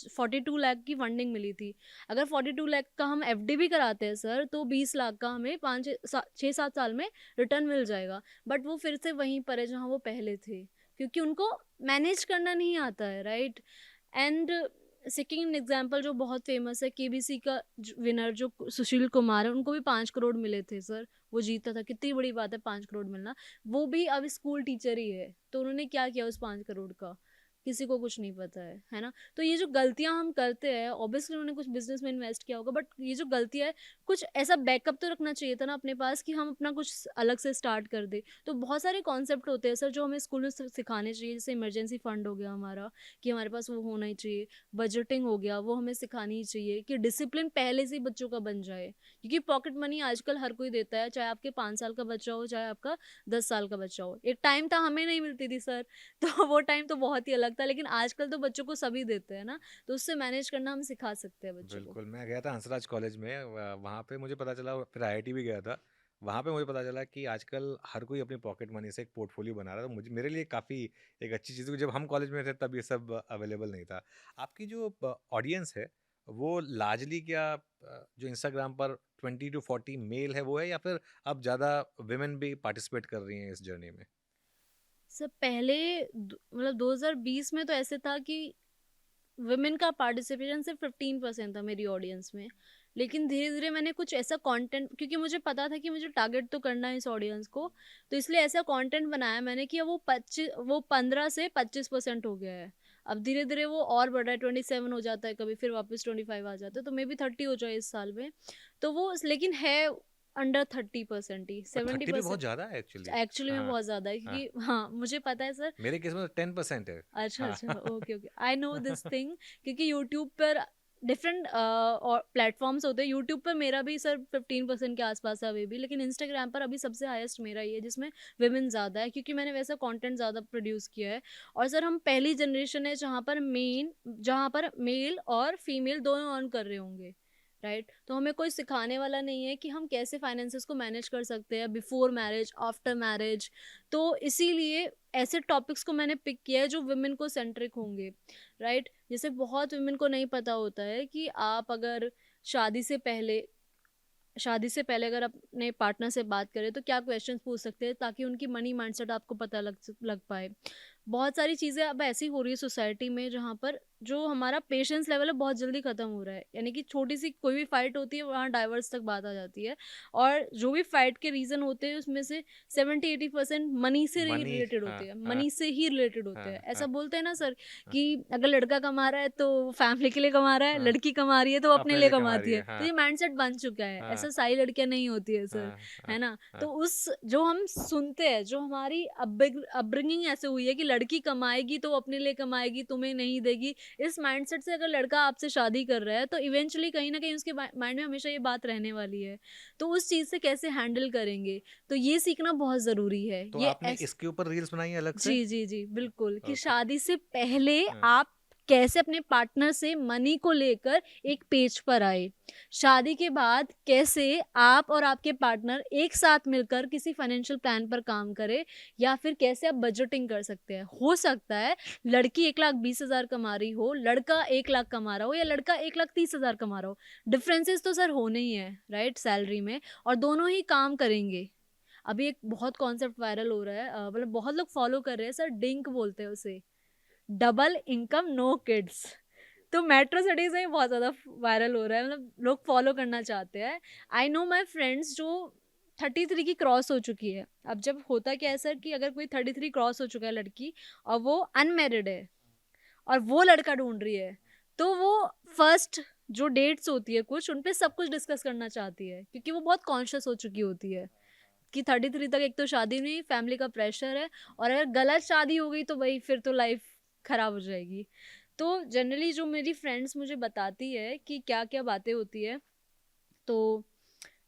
Speaker 2: 42 लाख की फंडिंग मिली थी। अगर 42 लाख का हम एफडी भी कराते हैं सर, तो 20 लाख का हमें 6-7 साल में रिटर्न मिल जाएगा। बट वो फिर से वहीं पर है जहाँ वो पहले थे, क्योंकि उनको मैनेज करना नहीं आता है, राइट? एंड सेकंड एग्जांपल जो बहुत फेमस है, केबीसी का विनर जो सुशील कुमार है, उनको भी 5 करोड़ मिले थे सर। वो जीता था, कितनी बड़ी बात है 5 करोड़ मिलना। वो भी अब स्कूल टीचर ही है, तो उन्होंने क्या किया उस 5 करोड़ का, किसी को कुछ नहीं पता है ना? तो ये जो गलतियां हम करते हैं, ऑब्वियसली उन्होंने कुछ बिजनेस में इन्वेस्ट किया होगा, बट ये जो गलतियां है, कुछ ऐसा बैकअप तो रखना चाहिए था ना अपने पास कि हम अपना कुछ अलग से स्टार्ट कर दे। तो बहुत सारे कॉन्सेप्ट होते हैं सर जो हमें स्कूल में सिखाने चाहिए। जैसे इमरजेंसी फंड हो गया हमारा, कि हमारे पास वो होना ही चाहिए। बजटिंग हो गया, वो हमें सिखानी ही चाहिए कि डिसिप्लिन पहले से ही बच्चों का बन जाए, क्योंकि पॉकेट मनी आजकल हर कोई देता है, चाहे आपके 5 साल का बच्चा हो, चाहे आपका 10 साल का बच्चा हो। एक टाइम था हमें नहीं मिलती थी सर तो वो टाइम तो बहुत ही अलग था, लेकिन आजकल तो बच्चों को सभी देते हैं ना, तो उससे मैनेज करना हम सिखा सकते हैं बच्चों को।
Speaker 1: बिल्कुल, मैं गया था हंसराज कॉलेज में वहाँ पे मुझे पता चला, फिर आईआईटी भी गया था। वहाँ पे मुझे पता चला कि आजकल हर कोई अपनी पॉकेट मनी से एक पोर्टफोलियो बना रहा है, तो मुझे मेरे लिए काफ़ी एक अच्छी चीज़, क्योंकि जब हम कॉलेज में थे तब ये सब अवेलेबल नहीं था। आपकी जो ऑडियंस है, वो लार्जली क्या जो इंस्टाग्राम पर 20 टू 40 मेल है वो है, या फिर अब ज़्यादा वुमेन भी पार्टिसिपेट कर रही हैं इस जर्नी में?
Speaker 2: सर पहले मतलब 2020 में तो ऐसे था कि वुमेन का पार्टिसिपेशन सिर्फ 15% था मेरी ऑडियंस में। लेकिन धीरे धीरे मैंने कुछ ऐसा कंटेंट, क्योंकि मुझे पता था कि मुझे टारगेट तो करना है इस ऑडियंस को, तो इसलिए ऐसा कंटेंट बनाया मैंने कि अब वो 15 से 25% हो गया है। अब धीरे धीरे वो और बढ़ रहा है, 27 हो जाता है कभी, फिर वापस 25 आ जाता है, तो मे बी 30 हो जाए इस साल में। तो वो लेकिन है अंडर 30% ही,
Speaker 1: पर 30 भी बहुत
Speaker 2: 70%
Speaker 1: ज़्यादा है एक्चुअली।
Speaker 2: एक्चुअली में
Speaker 1: हाँ
Speaker 2: बहुत ज़्यादा है,
Speaker 1: हाँ,
Speaker 2: क्योंकि हाँ मुझे पता है सर।
Speaker 1: मेरे केस में तो 10% है।
Speaker 2: अच्छा
Speaker 1: हाँ
Speaker 2: अच्छा, okay okay, I know this thing. क्योंकि यूट्यूब पर डिफरेंट और प्लेटफॉर्म्स होते हैं। यूट्यूब पर मेरा भी सर 15% के आसपास है अभी भी, लेकिन इंस्टाग्राम पर अभी सबसे हाईएस्ट मेरा ही है, जिसमें विमेन ज़्यादा है, क्योंकि मैंने वैसा कंटेंट ज़्यादा प्रोड्यूस किया है। और सर हम पहली जनरेशन है जहाँ पर मेल और फीमेल दोनों अर्न कर रहे होंगे, राइट। तो हमें कोई सिखाने वाला नहीं है कि हम कैसे फाइनेंसेस को मैनेज कर सकते हैं बिफोर मैरिज, आफ्टर मैरिज। तो इसीलिए ऐसे टॉपिक्स को मैंने पिक किया है जो वुमेन को सेंट्रिक होंगे, राइट। जैसे बहुत वुमेन को नहीं पता होता है कि आप अगर शादी से पहले अगर अपने पार्टनर से बात करें तो क्या क्वेश्चंस पूछ सकते हैं, ताकि उनकी मनी माइंडसेट आपको पता लग पाए। बहुत सारी चीज़ें अब ऐसी हो रही है सोसाइटी में जहाँ पर जो हमारा पेशेंस लेवल है बहुत जल्दी ख़त्म हो रहा है, यानी कि छोटी सी कोई भी फाइट होती है वहाँ डाइवर्स तक बात आ जाती है। और जो भी फाइट के रीज़न होते हैं उसमें से 70-80% मनी से ही
Speaker 1: मनी।
Speaker 2: रिलेटेड
Speaker 1: हाँ
Speaker 2: होते हैं,
Speaker 1: हाँ
Speaker 2: मनी से ही रिलेटेड होते
Speaker 1: हाँ
Speaker 2: हैं।
Speaker 1: हाँ
Speaker 2: ऐसा बोलते हैं ना सर
Speaker 1: हाँ
Speaker 2: कि अगर लड़का कमा रहा है तो फैमिली के लिए कमा रहा है,
Speaker 1: हाँ,
Speaker 2: लड़की कमा रही है तो वो अपने
Speaker 1: अपने
Speaker 2: लिए
Speaker 1: लिए कमा रही
Speaker 2: कमाती है।
Speaker 1: है।
Speaker 2: तो
Speaker 1: हाँ
Speaker 2: ये माइंडसेट बन चुका है,
Speaker 1: हाँ
Speaker 2: ऐसा सारी लड़कियां नहीं होती है सर,
Speaker 1: हाँ हाँ
Speaker 2: है ना।
Speaker 1: हाँ
Speaker 2: तो उस जो हम सुनते हैं, जो हमारी अपब्रिंगिंग ऐसे हुई है कि लड़की कमाएगी तो वो अपने लिए कमाएगी, तुम्हें नहीं देगी। इस माइंडसेट से अगर लड़का आपसे शादी कर रहा है तो इवेंचुअली कहीं ना कहीं उसके माइंड में हमेशा ये बात रहने वाली है। तो उस चीज़ से कैसे हैंडल करेंगे, तो ये सीखना बहुत ज़रूरी है।
Speaker 1: तो
Speaker 2: ये
Speaker 1: आपने इसके ऊपर रील्स बनाई है अलग से?
Speaker 2: जी, जी, जी, बिल्कुल, कि
Speaker 1: ओके।
Speaker 2: शादी से पहले
Speaker 1: हाँ
Speaker 2: आप कैसे अपने पार्टनर से मनी को लेकर एक पेज पर आए। शादी के बाद कैसे आप और आपके पार्टनर एक साथ मिलकर किसी फाइनेंशियल प्लान पर काम करें, या फिर कैसे आप बजटिंग कर सकते हैं। हो सकता है लड़की 1,20,000 कमा रही हो, लड़का 1 लाख कमा रहा हो, या लड़का 1,30,000 कमा रहा हो। डिफरेंसेस तो सर होने ही है, राइट, सैलरी में, और दोनों ही काम करेंगे। अभी एक बहुत कॉन्सेप्ट वायरल हो रहा है, मतलब बहुत लोग फॉलो कर रहे हैं सर, डिंक बोलते हैं उसे, डबल इनकम नो किड्स। तो मेट्रो सिटीज में बहुत ज़्यादा वायरल हो रहा है, मतलब लोग फॉलो करना चाहते हैं। आई नो माई फ्रेंड्स जो 33 की क्रॉस हो चुकी है। अब जब होता क्या है सर कि अगर कोई 33 क्रॉस हो चुका है लड़की, और वो अनमेरिड है और वो लड़का ढूंढ रही है, तो वो फर्स्ट जो डेट्स होती है कुछ उन पे सब कुछ डिस्कस करना चाहती है, क्योंकि वो बहुत कॉन्शियस हो चुकी होती है कि 33 तक एक तो शादी नहीं, फैमिली का प्रेशर है, और अगर गलत शादी हो गई तो भाई फिर तो लाइफ खराब हो जाएगी। तो जनरली जो मेरी फ्रेंड्स मुझे बताती है कि क्या क्या बातें होती है, तो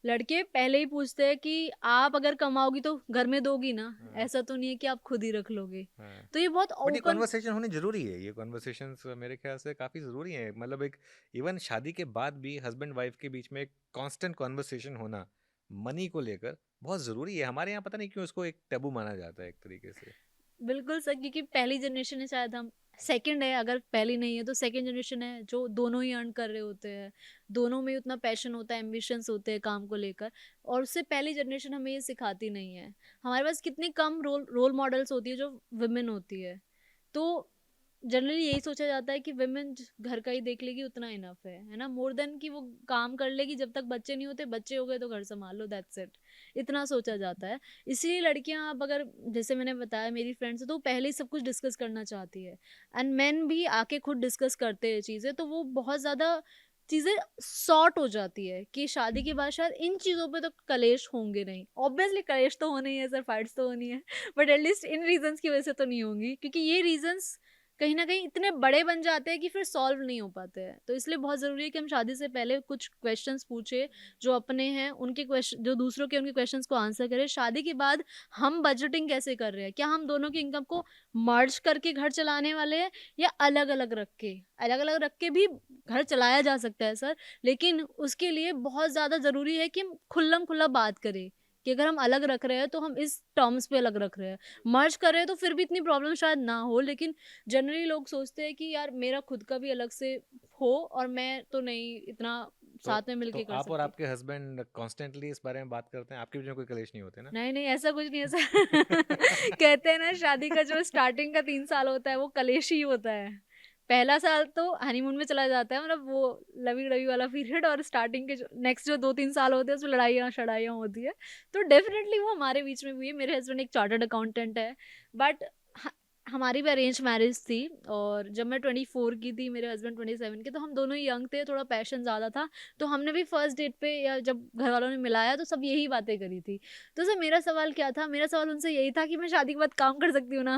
Speaker 2: लड़के पहले ही पूछते हैं कि आप अगर कमाओगी तो घर में दोगी ना,
Speaker 1: हाँ
Speaker 2: ऐसा तो नहीं है कि आप खुद ही रख लोगे।
Speaker 1: हाँ।
Speaker 2: तो ये बहुत
Speaker 1: बट ये
Speaker 2: ओपन।
Speaker 1: कॉन्वर्सेशन होनी जरूरी है, ये कॉन्वर्सेशंस मेरे ख्याल से काफ़ी ज़रूरी है। मतलब एक इवन शादी के बाद भी हस्बैंड वाइफ के बीच में एक कांस्टेंट कॉन्वर्सेशन होना मनी को लेकर बहुत ज़रूरी है। हमारे यहाँ पता नहीं क्यों इसको एक टैबू माना जाता है एक तरीके से।
Speaker 2: बिल्कुल सर, क्योंकि पहली जनरेशन है, शायद हम सेकंड है, अगर पहली नहीं है तो सेकंड जनरेशन है जो दोनों ही अर्न कर रहे होते हैं, दोनों में उतना पैशन होता है, एम्बिशंस होते हैं काम को लेकर। और उससे पहली जनरेशन हमें ये सिखाती नहीं है। हमारे पास कितनी कम रोल मॉडल्स होती है जो वुमेन होती है। तो जनरली यही सोचा जाता है कि वुमेन घर का ही देख लेगी, उतना इनफ है ना, मोर देन कि वो काम कर लेगी, जब तक बच्चे नहीं होते, बच्चे हो गए तो घर संभाल लो, दैट्स इट, इतना सोचा जाता है। इसीलिए लड़कियां अब अगर, जैसे मैंने बताया मेरी फ्रेंड्स है, तो वो पहले ही सब कुछ डिस्कस करना चाहती है। एंड मैन भी आके खुद डिस्कस करते हैं चीज़ें, तो वो बहुत ज़्यादा चीज़ें सॉर्ट हो जाती है कि शादी के बाद शायद इन चीज़ों पे तो कलेश होंगे नहीं। ऑब्वियसली कलेश तो होने ही है सर, फाइट्स तो होनी है, बट एटलीस्ट इन रीजंस की वजह से तो नहीं होंगी, क्योंकि ये रीजंस कहीं न कहीं इतने बड़े बन जाते हैं कि फिर सॉल्व नहीं हो पाते हैं। तो इसलिए बहुत ज़रूरी है कि हम शादी से पहले कुछ क्वेश्चंस पूछें, जो अपने हैं, उनके क्वेश्चन, जो दूसरों के उनके क्वेश्चंस को आंसर करें। शादी के बाद हम बजटिंग कैसे कर रहे हैं? क्या हम दोनों की इनकम को मर्ज करके घर चलाने वाले हैं, या अलग-अलग रख के? अलग-अलग रख के भी घर चलाया जा सकता है सर, लेकिन उसके लिए बहुत ज़्यादा ज़रूरी है कि हम खुल्लम-खुल्ला बात करें कि अगर हम अलग रख रहे हैं तो हम इस टर्म्स पे अलग रख रहे हैं। मर्ज कर रहे हैं तो फिर भी इतनी प्रॉब्लम शायद ना हो, लेकिन जनरली लोग सोचते हैं कि यार मेरा खुद का भी अलग से हो, और मैं तो नहीं इतना
Speaker 1: तो
Speaker 2: साथ में
Speaker 1: तो
Speaker 2: मिलके कर
Speaker 1: आप और
Speaker 2: सकती।
Speaker 1: आपके हस्बैंड कॉन्स्टेंटली इस बारे में बात करते हैं? आपके बीच में कोई कलेश नहीं होते ना?
Speaker 2: नहीं नहीं, ऐसा कुछ नहीं है सर। कहते हैं ना, शादी का जो स्टार्टिंग का 3 साल होता है वो कलेश ही होता है। पहला साल तो हनीमून में चला जाता है, मतलब वो लवी डवी वाला पीरियड, और स्टार्टिंग के जो नेक्स्ट जो 2-3 साल होते हैं उसमें लड़ाइयाँ शड़ाइयाँ होती है। तो डेफिनेटली वो हमारे बीच में भी है। मेरे हस्बैंड एक चार्टर्ड अकाउंटेंट है, बट हमारी भी अरेंज मैरिज थी, और जब मैं 24 की थी, मेरे हस्बैंड 27 के, तो हम दोनों ही यंग थे, थोड़ा पैशन ज़्यादा था। तो हमने भी फर्स्ट डेट पे या जब घर वालों ने मिलाया तो सब यही बातें करी थी। तो सर मेरा सवाल क्या था, मेरा सवाल उनसे यही था कि मैं शादी के बाद काम कर सकती हूँ ना?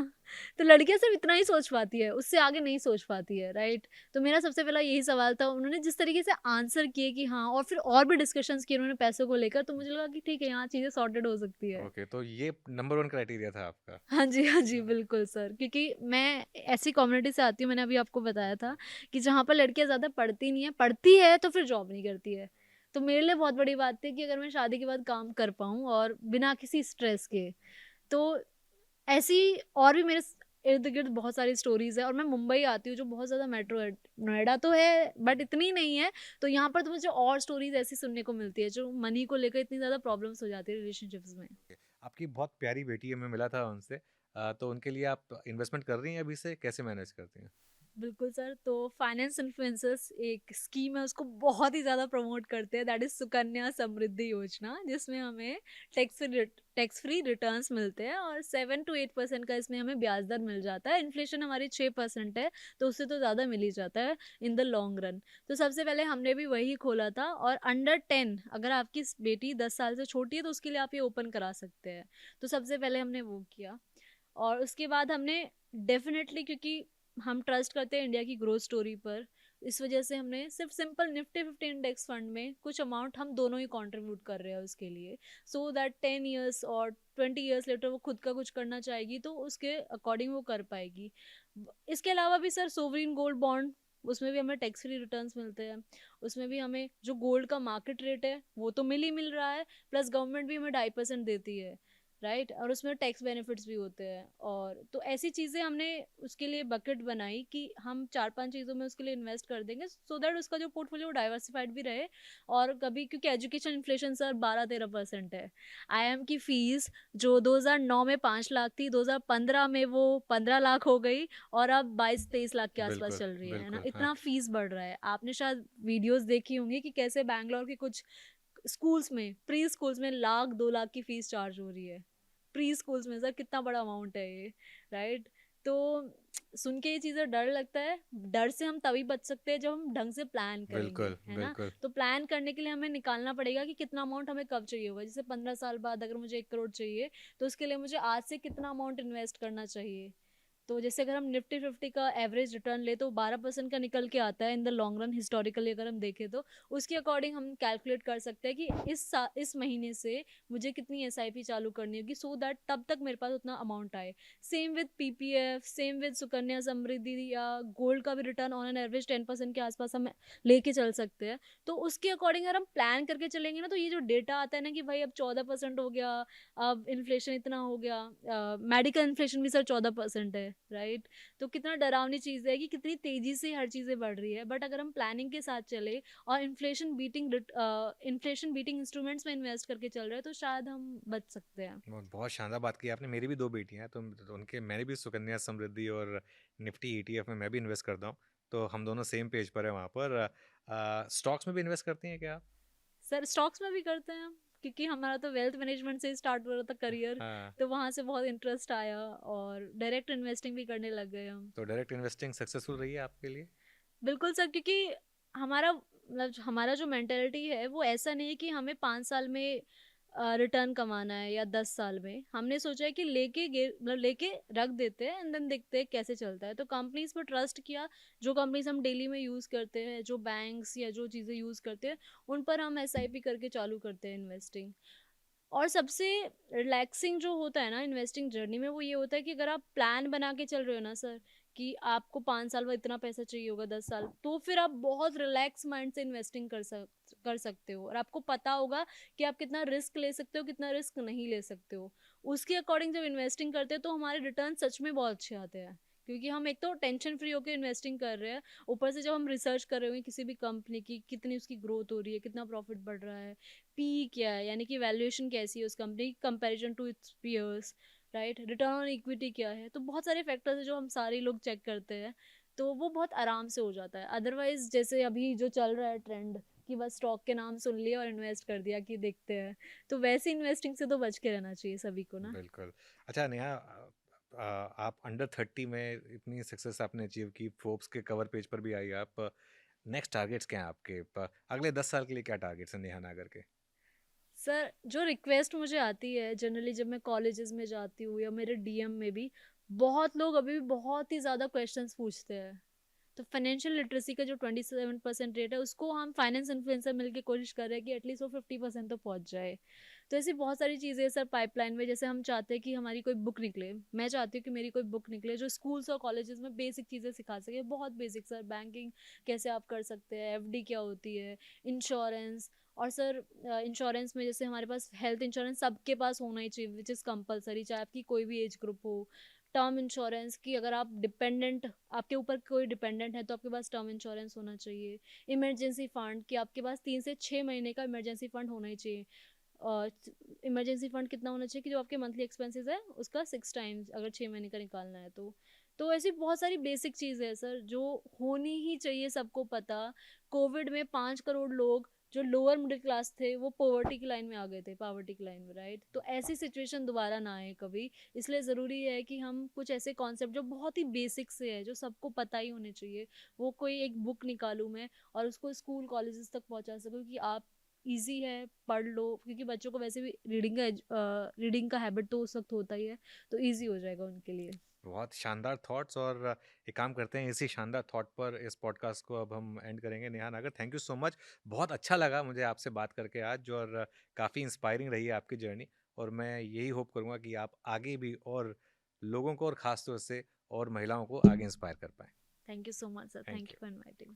Speaker 2: तो लड़कियां सिर्फ इतना ही सोच पाती है, उससे आगे नहीं सोच पाती है, राइट? तो मेरा सबसे पहला यही सवाल था। उन्होंने जिस तरीके से आंसर किए कि हाँ, और फिर और भी डिस्कशंस किए उन्होंने पैसों को लेकर, तो मुझे लगा कि ठीक है, यहाँ चीज़ें सॉर्टेड हो सकती है।
Speaker 1: ओके, तो ये नंबर 1 क्राइटेरिया था आपका।
Speaker 2: हाँ जी, हाँ जी, बिल्कुल सर, क्योंकि मैं ऐसी कम्युनिटी से आती हूँ, मैंने अभी आपको बताया था कि जहाँ पर लड़कियाँ ज़्यादा पढ़ती नहीं हैं, पढ़ती है तो फिर जॉब नहीं करती है। तो मेरे लिए बहुत बड़ी बात थी कि अगर मैं शादी के बाद काम कर पाऊँ और बिना किसी स्ट्रेस के। तो ऐसी और भी मेरे इर्द-गिर्द बहुत सारी स्टोरीज़ है, और मैं मुंबई आती हूँ जो बहुत ज़्यादा मेट्रो है। नोएडा तो है बट इतनी नहीं है, तो यहाँ पर तो मुझे और स्टोरीज़ ऐसी सुनने को मिलती है जो मनी को लेकर इतनी ज़्यादा प्रॉब्लम्स हो जाती है रिलेशनशिप्स में।
Speaker 1: आपकी बहुत प्यारी बेटी है, मैं मिला था उनसे। तो उनके लिए आप इन्वेस्टमेंट कर रही हैं अभी से, कैसे मैनेज करती हैं?
Speaker 2: बिल्कुल सर, तो फाइनेंस इन्फ्लुएंसर्स एक स्कीम है, उसको बहुत ही ज़्यादा प्रमोट करते हैं, दैट इज़ सुकन्या समृद्धि योजना, जिसमें हमें टैक्स फ्री रिटर्न्स मिलते हैं, और 7 to 8% का इसमें हमें ब्याज दर मिल जाता है। इन्फ्लेशन हमारी 6% है, तो उससे तो ज़्यादा मिल ही जाता है इन द लॉन्ग रन। तो सबसे पहले हमने भी वही खोला था, और अंडर 10, अगर आपकी बेटी 10 साल से छोटी है तो उसके लिए आप ये ओपन करा सकते हैं। तो सबसे पहले हमने वो किया, और उसके बाद हमने डेफिनेटली, क्योंकि हम ट्रस्ट करते हैं इंडिया की ग्रोथ स्टोरी पर, इस वजह से हमने सिर्फ सिंपल निफ्टी 50 इंडेक्स फंड में कुछ अमाउंट हम दोनों ही कंट्रीब्यूट कर रहे हैं उसके लिए, सो दैट 10 years और 20 years लेटर वो खुद का कुछ करना चाहेगी तो उसके अकॉर्डिंग वो कर पाएगी। इसके अलावा भी सर सोवरिन गोल्ड बॉन्ड, उसमें भी हमें टैक्स फ्री रिटर्न्स मिलते हैं। उसमें भी हमें जो गोल्ड का मार्केट रेट है वो तो मिल रहा है, प्लस गवर्नमेंट भी हमें 2.5% देती है, राइट? और उसमें टैक्स बेनिफिट्स भी होते हैं। और तो ऐसी चीज़ें हमने उसके लिए बकेट बनाई कि हम 4-5 चीज़ों में उसके लिए इन्वेस्ट कर देंगे, सो दैट उसका जो पोर्टफोलियो डाइवर्सिफाइड भी रहे। और कभी, क्योंकि एजुकेशन इन्फ्लेशन सर 12-13% है। आईआईएम की फीस जो 2009 में 5 लाख थी, 2015 में वो 15 लाख हो गई, और अब 22-23 लाख के आसपास
Speaker 1: बिल्कुल,
Speaker 2: चल रही है ना?
Speaker 1: बिल्कुल, हाँ।
Speaker 2: इतना फीस बढ़ रहा है। आपने शायद वीडियोस देखी होंगी कि कैसे बैंगलोर के कुछ स्कूल्स में, प्री स्कूल्स में 1 लाख 2 लाख की फीस चार्ज हो रही है। प्री स्कूल्स में सर कितना बड़ा अमाउंट है ये, राइट? तो सुन के ये चीज़ें डर लगता है। डर से हम तभी बच सकते हैं जब हम ढंग से प्लान करेंगे,
Speaker 1: बिल्कुल,
Speaker 2: है ना?
Speaker 1: बिल्कुल।
Speaker 2: तो प्लान करने के लिए हमें निकालना पड़ेगा कि कितना अमाउंट हमें कब चाहिए होगा। जैसे 15 साल बाद अगर मुझे 1 करोड़ चाहिए, तो उसके लिए मुझे आज से कितना अमाउंट इन्वेस्ट करना चाहिए। तो जैसे अगर हम निफ्टी 50 का एवरेज रिटर्न ले तो 12% का निकल के आता है in the long run, historically अगर हम देखें तो उसके अकॉर्डिंग हम कैलकुलेट कर सकते हैं कि इस महीने से मुझे कितनी एसआईपी चालू करनी होगी, सो दैट तब तक मेरे पास उतना अमाउंट आए। Same with PPF, same with Sukanya Samriddhi या गोल्ड का भी रिटर्न ऑन एन एवरेज 10% के आसपास हम लेके चल सकते हैं। तो उसके अकॉर्डिंग अगर हम प्लान करके चलेंगे ना, तो ये जो डेटा आता है ना कि भाई अब 14% हो गया, अब इन्फ्लेशन इतना हो गया, मेडिकल इन्फ्लेशन भी सर 14% है, राइट? तो कितना डरावनी चीज़ है कि कितनी तेजी से हर चीज़ें बढ़ रही है। बट अगर हम प्लानिंग के साथ चले और इन्फ्लेशन बीटिंग इंस्ट्रूमेंट्स में इन्वेस्ट करके चल रहे हैं, तो शायद हम बच सकते हैं।
Speaker 1: बहुत शानदार बात की आपने। मेरी भी 2 बेटियाँ हैं, तो उनके मैंने भी सुकन्या समृद्धि और निफ्टी ईटीएफ में मैं भी इन्वेस्ट करता हूँ। तो हम दोनों सेम पेज पर हैं वहाँ पर। स्टॉक्स में भी इन्वेस्ट करती हैं क्या आप?
Speaker 2: सर स्टॉक्स में भी करते हैं, क्योंकि हमारा तो वेल्थ मैनेजमेंट से ही स्टार्ट हो रहा था करियर।
Speaker 1: हाँ,
Speaker 2: तो वहाँ से बहुत इंटरेस्ट आया, और डायरेक्ट इन्वेस्टिंग भी करने लग गए हम।
Speaker 1: तो डायरेक्ट इन्वेस्टिंग सक्सेसफुल रही है आपके लिए?
Speaker 2: बिल्कुल सर, क्योंकि हमारा मतलब हमारा जो मेंटेलिटी है वो ऐसा नहीं है कि हमें 5 साल में रिटर्न कमाना है या 10 साल में। हमने सोचा है कि मतलब लेके रख देते हैं एंड देन देखते हैं कैसे चलता है। तो कंपनीज पर ट्रस्ट किया, जो कंपनीज हम डेली में यूज़ करते हैं, जो बैंक्स या जो चीज़ें यूज़ करते हैं, उन पर हम एसआईपी करके चालू करते हैं इन्वेस्टिंग। और सबसे रिलैक्सिंग जो होता है ना इन्वेस्टिंग जर्नी में, वो ये होता है कि अगर आप प्लान बना के चल रहे हो ना सर, कि आपको 5 साल बाद इतना पैसा चाहिए होगा, 10 साल, तो फिर आप बहुत रिलैक्स माइंड से इन्वेस्टिंग कर सकते हो, और आपको पता होगा कि आप कितना रिस्क ले सकते हो, कितना रिस्क नहीं ले सकते हो। उसके अकॉर्डिंग जब इन्वेस्टिंग करते हैं तो हमारे रिटर्न सच में बहुत अच्छे आते हैं, क्योंकि हम एक तो टेंशन फ्री होकर इन्वेस्टिंग कर रहे हैं, ऊपर से जब हम रिसर्च कर रहे होंगे किसी भी कंपनी की, कितनी उसकी ग्रोथ हो रही है, कितना प्रॉफिट बढ़ रहा है, पी क्या है, यानी कि वैल्यूएशन कैसी है उस कंपनी की comparison to its peers, right? Return on equity क्या है, तो बहुत सारे फैक्टर्स है जो हम सारे लोग चेक करते हैं। तो वो बहुत आराम से हो जाता है। अदरवाइज जैसे अभी जो चल रहा है ट्रेंड, कि बस स्टॉक के नाम सुन लिया और इन्वेस्ट कर दिया कि देखते हैं, तो वैसे इन्वेस्टिंग से तो बच के रहना चाहिए सभी को ना।
Speaker 1: बिल्कुल। अच्छा नेहा, आप अंडर 30 में इतनी सक्सेस आपने अचीव की, फोर्ब्स के कवर पेज पर भी आई आप। नेक्स्ट टारगेट्स क्या हैं आपके? अगले 10 साल के लिए क्या टारगेट्स हैं नेहा नागर के?
Speaker 2: सर, जो रिक्वेस्ट मुझे आती है जनरली जब मैं कॉलेजेस में जाती हूँ या मेरे डीएम में भी, बहुत लोग अभी भी बहुत ही ज़्यादा क्वेश्चंस पूछते हैं। तो फाइनेंशियल लिटरेसी का जो 27% रेट है, उसको हम फाइनेंस इन्फ्लुएंसर मिलके कोशिश कर रहे हैं कि एटलीस्ट वो 50% तो पहुंच जाए। तो ऐसी बहुत सारी चीज़ें हैं सर पाइपलाइन में। जैसे हम चाहते हैं कि हमारी कोई बुक निकले, मैं चाहती हूँ कि मेरी कोई बुक निकले जो स्कूल्स और कॉलेजेस में बेसिक चीज़ें सिखा सके, बहुत बेसिक सर। बैंकिंग कैसे आप कर सकते हैं, एफडी क्या होती है, इंश्योरेंस। और सर इंश्योरेंस में जैसे हमारे पास हेल्थ इंश्योरेंस सबके पास होना ही चाहिए, विच इज़ कंपलसरी, चाहे आपकी कोई भी एज ग्रुप हो। टर्म इंश्योरेंस की अगर आप डिपेंडेंट, आपके ऊपर कोई डिपेंडेंट है तो आपके पास टर्म इंश्योरेंस होना चाहिए। इमरजेंसी फंड कि आपके पास 3 से 6 महीने का इमरजेंसी फंड होना ही चाहिए। इमरजेंसी फंड कितना होना चाहिए कि जो आपके मंथली एक्सपेंसेस है उसका 6 टाइम्स, अगर 6 महीने का निकालना है तो ऐसी बहुत सारी बेसिक चीज़ें हैं सर जो होनी ही चाहिए, सबको पता। कोविड में 5 करोड़ लोग जो लोअर मिडिल क्लास थे वो पॉवर्टी की लाइन में आ गए थे, पॉवर्टी की लाइन में, राइट? तो ऐसी सिचुएशन दोबारा ना आए कभी। इसलिए ज़रूरी है कि हम कुछ ऐसे कॉन्सेप्ट जो बहुत ही बेसिक से है, जो सबको पता ही होने चाहिए, वो कोई एक बुक निकालूं मैं और उसको स्कूल कॉलेजेस तक पहुंचा सकूं कि आप इजी है, पढ़ लो। क्योंकि बच्चों को वैसे भी रीडिंग का हैबिट तो उस वक्त होता ही है, तो इजी हो जाएगा उनके लिए।
Speaker 1: बहुत शानदार थॉट्स। और एक काम करते हैं, इसी शानदार थॉट पर इस पॉडकास्ट को अब हम एंड करेंगे। नेहा नागर, थैंक यू सो मच। बहुत अच्छा लगा मुझे आपसे बात करके आज, और काफ़ी इंस्पायरिंग रही है आपकी जर्नी। और मैं यही होप करूँगा कि आप आगे भी और लोगों को, और ख़ास तौर से और महिलाओं को आगे इंस्पायर कर पाएँ।
Speaker 2: Thank you so much sir,
Speaker 1: thank
Speaker 2: thank you
Speaker 1: you.
Speaker 2: For inviting.